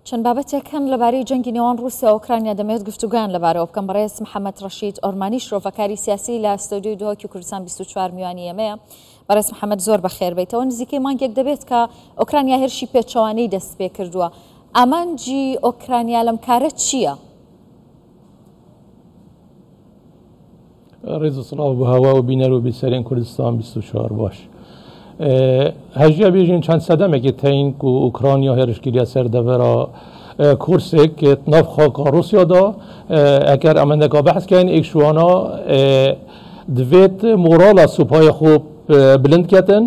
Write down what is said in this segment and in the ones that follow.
چەند بابەتێک هەن لەبارەی جەنگی نێوان رووسیا و ئوکرانیا دەمەوێت گفتوگویان لەبارەوە بکەم. بەڕێز محەممەد ڕەشید ئۆرمانی شرۆڤەکاری سیاسی لە ستۆدیۆی دووەکی کوردستان 24 میوانی ئەمەیە. بەڕێز محەممەد زۆر بەخێر بیتەوە. نزیکەی مانگێک دەبێت کە ئوکرانیا هێرشی پێچەوانەی دەست پێ کردووە. ئامانجی ئوکرانیا لەم کارە چییە؟ ڕێز سڵاو بە هەوا و بینەر و بیسەرێن کوردستان 24 باش. هەژیا بێژین چەند سەدەمێکی تەین و ئوکرانیا هێرشگیریە سەردەڤەرە کورسێک ناو خاکا رووسیادا ئەگەر ئەمەندەکە بەحثکەین ئێکشوانە دەوێت مۆراڵە سوپای خوب بلندکەتن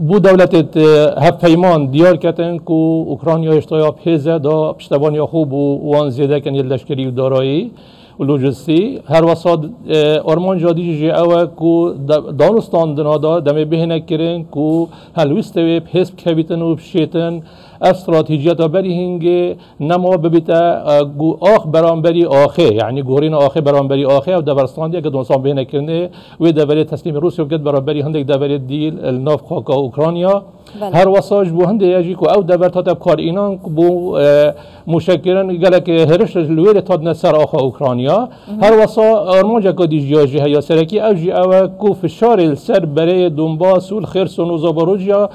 بوو دەولەتێت هەفپەیمان دیارکەتن و ئوکرانیا هێشتایا پێزە دا پشتەوانیا خوب و وان زێدەکەن یە لەشکری و دارایی و لوجستی هر وسط آرمان جادی جه اوه کو دانستان دنادا دم بهنه کرن کو هلوستوی حزب کبیتن و بشیتن استراتژیات بری هنگه نما ببیته گو آخ برانبری آخه یعنی گورین آخه برانبری آخه و دبرستان دیگه دانستان بهنه کرنه و دبری تسلیم روسیه و کد برانبری هندک دبری دیل ناف خاکا اوکرانیا هر وساج بو هنده یجی کو او دبر تاتب کار اینان بو مشکلن گلک هرش لویر تاد نسر آخا اوکرانیا هر وسا آرمان جا کدی جیاجی هیا سرکی او جی او کو فشار السر برای دنباس و خرسون و زاباروجیا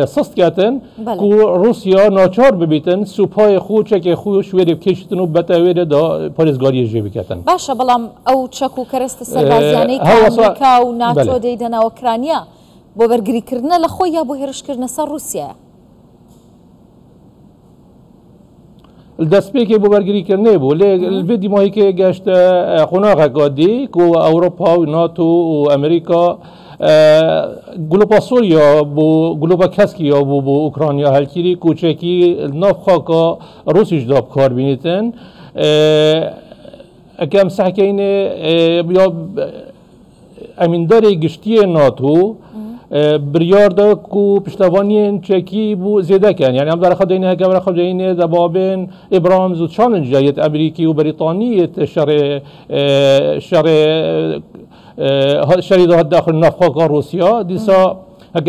سست کتن کو روسیا ناچار ببیتن سوپای خود چک خوش وری بکشتن و بتاویر دا پاریزگاری جی بکتن. باشه بلام او چکو کرست سربازیانی که امریکا و ناتو دیدن اوکرانیا بۆ بەرگریکردنە لە خۆی یا بۆ هێرشکردنە سەر رووسیا دەستپێکی بۆ بەرگریکردنێ بوو لێ الڤێدی ماهیکێ گەشتە قۆناغێکا دی کو ئەوروپا و ناتۆ و ئەمریکا گلۆپا سۆریا بۆ گلۆپا کەسکییا بوو بۆ ئوکرانیا هەلگیری کوچێکی ناو خاکا رووسیشدا بکاربینێتن ئەکەم سەحکەینێ یا ئەمیندەری گشتیە ناتۆ بریاردا کو پشتوانین چکی بو زیاده کن یعنی هم در خداینه هک در خداینه دبابن ابرامز و چالنج جایت امریکی و بریتانیت شری داخل نفقا روسیا دیسا هک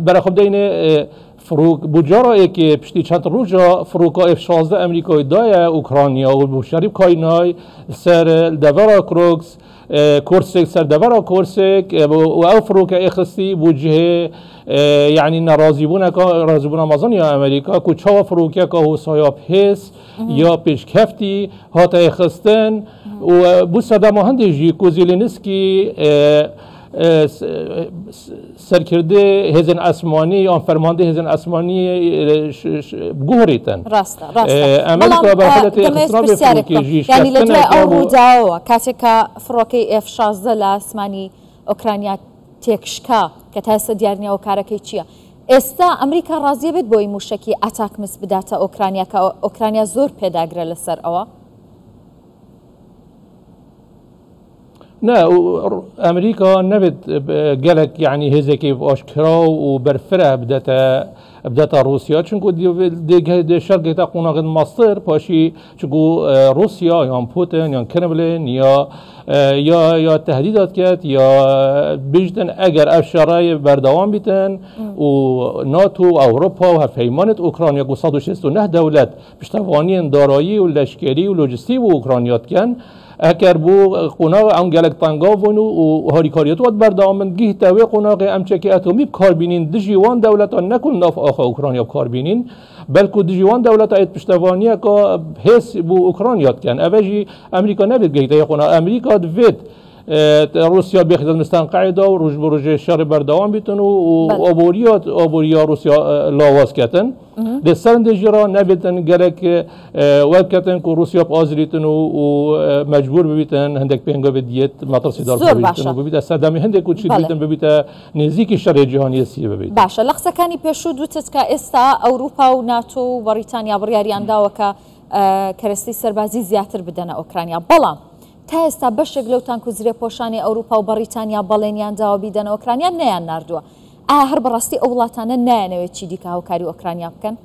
بر خداینه فروک بجارا که پشتی چند روزا فروکا F-16 امریکایی دای اوکراینیا و بوشریب کاینای سر دورا کروکس كورسك سردبرا كورسك او فروك اخستي بوجه يعني رازبون امازون يا امريكا كو تشوا فروكيا كو صايا بهس يا بيش كفتي هاتا اخستن و بو صدام هندجي كو زيلينسكي سرکرده هزن اسمانی یا فرمانده هزن اسمانی بگوهریتن راسته امریکا به حالت اقتصاد فروکیجی یعنی لجای ئەورووداوە کاتێککە فڕۆکەی F-16 لە ئاسمانی ئۆکرانیا تێکشکا کە تا ئێستا دیارنیەوە کارەکەی چییە؟ ئێستا ئەمریکا ڕازیە بێت بۆی موشکی ئاتاکمس بداتە ئۆکرانیا کە ئۆکرانیا زۆر پێداگرە لەسەر ئەوە؟ نه امریکا نبید گلک یعنی هزکی آشکرا و برفره بدتا روسیا چون که دیگه شرق تا قناق ماستر پاشی چون روسیا یا پوتین یا کرملین یا تهدیدات کرد یا بیشتن اگر افشارای بردوام بیتن و ناتو و اروپا و پیمانت اوکراینیا کو 169 دولت پشتوانی دارایی و لشکری و لوجستی و اوکراینیات کن اگر بو قناق اون گلک تنگاون و هاریکاریت واد بردامن گیه توی قناق امچکی اتمی کاربینین دجیوان دولت ها نکن ناف آخا اوکراینیا کاربینین بلکه دجیوان دولت ها پشتوانیه که حس بو اوکراینیات کن اوجی امریکا نبید گیته قناق امریکا دوید روسیا بخدمت مستنقعده و روز بروز شر بردوام بیتن و آبوریا روسیا لاواز کتن دستان دیجرا نبیتن گرک واب کتن که روسیا بازریتن و مجبور ببیتن هندک پینگا بدیت مطرسی دار ببیتن و ببیت استادمی هندک کوچید بیتن ببیت نزدیک شر جهانی سیه ببیت. باشه لحظه کانی پیشود دوتت که استا اروپا و ناتو و بریتانیا بریاریان داو که کرستی سربازی زیاتر بدن اوکراینیا بلام تا ئێستا بەشێک لەو تانکوزرێ پۆشانی ئەوروپا و بەریتانیا بەڵێنیان داوە بیدەنە ئۆکرانیا نەیان ناردووە ئایا هەر بەڕاستی ئەو وڵاتانە نایانەوێت چی دیکە هاوکاری ئۆکرانیا بکەن؟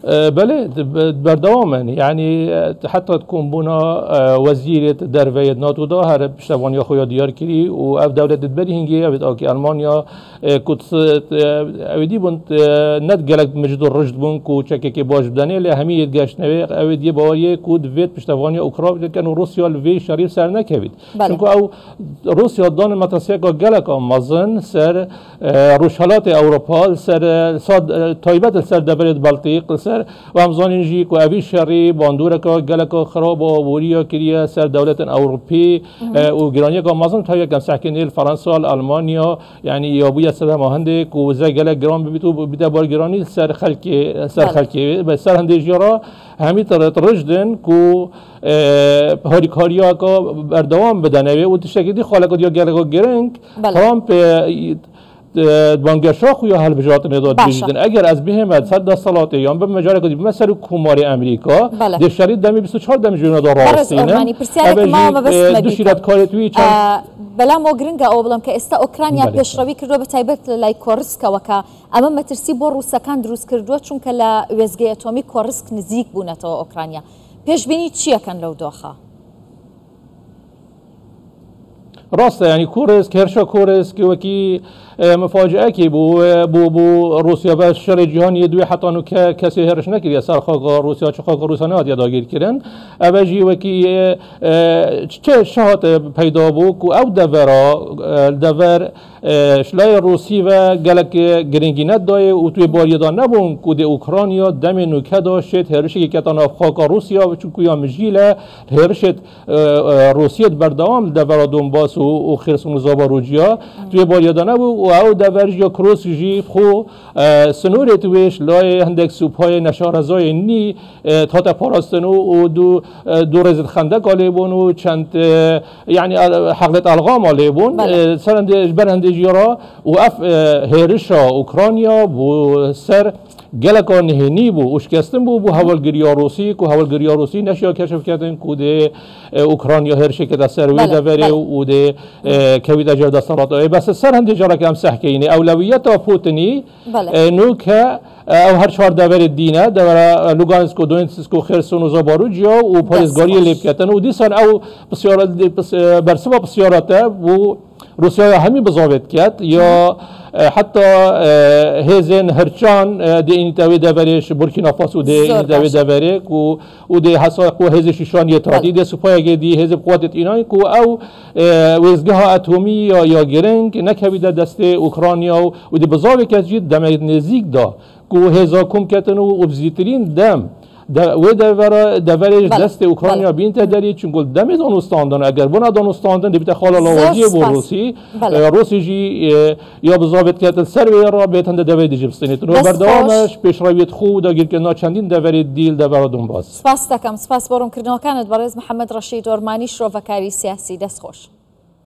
بله بردوامن یعنی حتی تكون بنا وزيرة دروية ناتو دا هر پشتوانیا خویا دیار کری و اف دولت بری هنگی اوید آکی المانیا کت اویدی بند ند گلک مجد رشد بند کو چکه که باش بدنه لی همی گشت نوی اویدی باوی کود وید پشتوانیا اوکراین کن و روسیا لوی شریف سر نکوید چونکو او روسیا دان متاسیه که گلک آمازن سر روشالات اوروپا سر تایبت سر دبرد بلطیق سر و همزان جی که اوی شری باندوره که گلک خراب و وریا کریا سر دولت اوروپی و گرانی که آمازن تا یک سحکنیل فرانسه آلمانیا یعنی یابوی سر ماهنده که زای گلک گران ببیتو بیده بار گرانی سر خلکی به سر هنده جرا همی رشدن که هاریکاریا که بردوام بدنه و تشکیدی خالق دیا گلک گرنگ ترامپ بانگشا خویا حل بجات نداد بیشتن اگر از بهم صد سالات یا به مجال کدی مثلا کوماری امریکا در شرید دمی 24 دمی جون دار راستینه دو شیرت کارتوی چند بلا موگرینگا او بلام که استا اوکراینیا پیشروی کرد به تایبت لای کورسک وکا اما مترسی بو روسکان دروس کردو چون کلا وزگی اتمی کورسک نزیک بونتا اوکراینیا پیش بینی چیه کن لو دوخه راسته یعنی کورسک هرشا کورسک وکی مفاجئه کی بو روسیا و شر جهانی دوی حتی نو کسی هرش نکرد سر خاک روسیا چه خاک روسانه ها داگیر کردن اوجی وکی چه شهات پیدا بو کو او دور شلای روسی و گلک گرینگینت دای و توی باریدا نبون کو د اوکراینیا دم نوکه داشت هرشی که تانا خاک روسیا و چون کویا مجیله هرشت روسیت بردوام دور دونباس و خرسون زاباروجیا توی باریدا نبون او دورج یا کروس جی خو سنور تویش لای هندک سوپای نشارزای نی تا تا پاراستنو و دو رزد خندق آلیبون و چند یعنی حقلت الغام آلیبون سرند برهند جیرا و اف هیرشا اوکراینیا بو سر گلکان نهینی بو اشکستن بو حوالگیری روسی کو حوالگیری روسی نشیا کشف کردن کو ده اوکراینیا هرشه که دستر وی دوره و ده کوید اجر دستارات بس سر هندی جارا که هم سحکینه اولویت پوتینی نو که او هر چهار دوره دینه دوره لوگانسک و دونتسک و خرسون و زاباروجیا و پاریزگاری لیب کردن و دیسان او برسوا بسیارته و روسیا همین بزاوت کرد یا حتی هزن هرچان دی این تاوی دورش بورکینافاسو دی این تاوی دوره و دی حساق و هز شیشان یتادی دی سپای دی هز قوات اینای کو او وزگاه اتمی یا گرنگ نکویده دست اوکراینیا و دی بزاوت کرد جید دم نزدیک دا کو هزا کم کتن و ابزیترین دم و دورش دست اوکراینیا بین تدری چون گل دم دانستاندن اگر بنا دانستاندن دیت خالا لاواجی بو روسی جی یا بزاوت کتل سر را بیتند دوی دیجبستنیت رو بردامش پیشرویت خود اگر که چندین دوری دیل دور دونباس سپاس دکم سپاس بارم کردن کاند برای محمد رشید ارمانی شروع و کاری سیاسی دست خوش